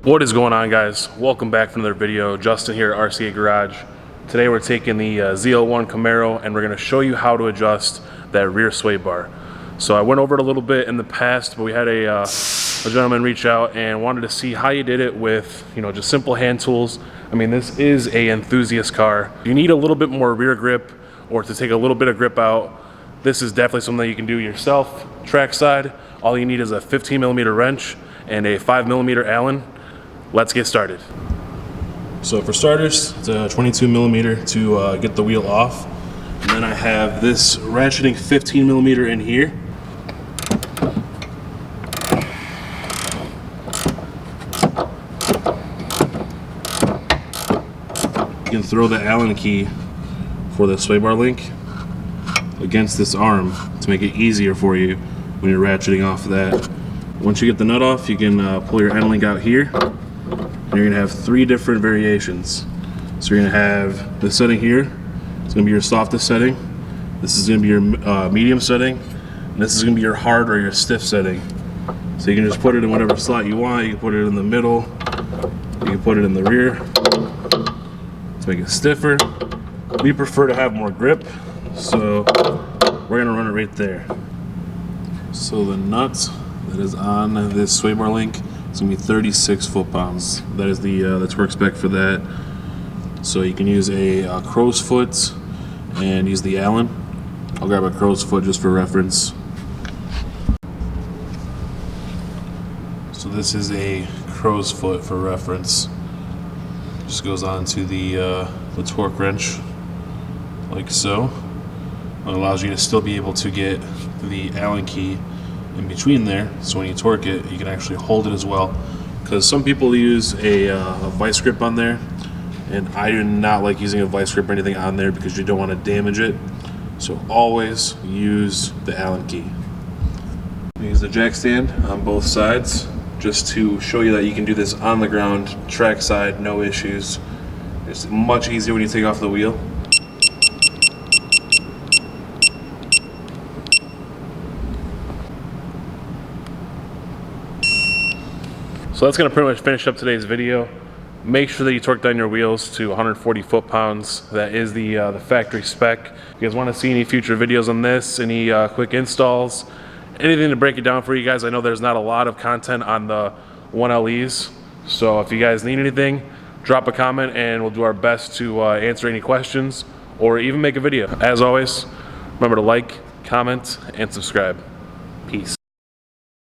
What is going on, guys? Welcome back for another video. Justin here at RCA Garage. Today we're taking the ZL1 Camaro and we're going to show you how to adjust that rear sway bar. So I went over it a little bit in the past, but we had a gentleman reach out and wanted to see how you did it with, just simple hand tools. I mean, this is an enthusiast car. You need a little bit more rear grip or to take a little bit of grip out. This is definitely something that you can do yourself. Trackside, all you need is a 15mm wrench and a 5mm Allen. Let's get started. So for starters, it's a 22mm to get the wheel off. And then I have this ratcheting 15mm in here. You can throw the Allen key for the sway bar link against this arm to make it easier for you when you're ratcheting off that. Once you get the nut off, you can pull your Allen link out here. And you're gonna have three different variations. So you're gonna have the setting here. It's gonna be your softest setting. This is gonna be your medium setting. And this is gonna be your hard or your stiff setting. So you can just put it in whatever slot you want. You can put it in the middle. You can put it in the rear to make it stiffer. We prefer to have more grip, so we're gonna run it right there. So the nut that is on this sway bar link, it's gonna be 36 foot-pounds. That is the torque spec for that. So you can use a crow's foot and use the Allen. I'll grab a crow's foot just for reference. So this is a crow's foot for reference. Just goes onto the torque wrench like so. It allows you to still be able to get the Allen key in between there, so when you torque it, you can actually hold it as well. Because some people use a vice grip on there, and I do not like using a vice grip or anything on there because you don't want to damage it. So always use the Allen key. Use the jack stand on both sides just to show you that you can do this on the ground, track side, no issues. It's much easier when you take off the wheel. So that's going to pretty much finish up today's video. Make sure that you torque down your wheels to 140 foot-pounds. That is the factory spec. If you guys want to see any future videos on this, any quick installs, anything to break it down for you guys, I know there's not a lot of content on the 1LEs. So if you guys need anything, drop a comment and we'll do our best to answer any questions or even make a video. As always, remember to like, comment, and subscribe. Peace.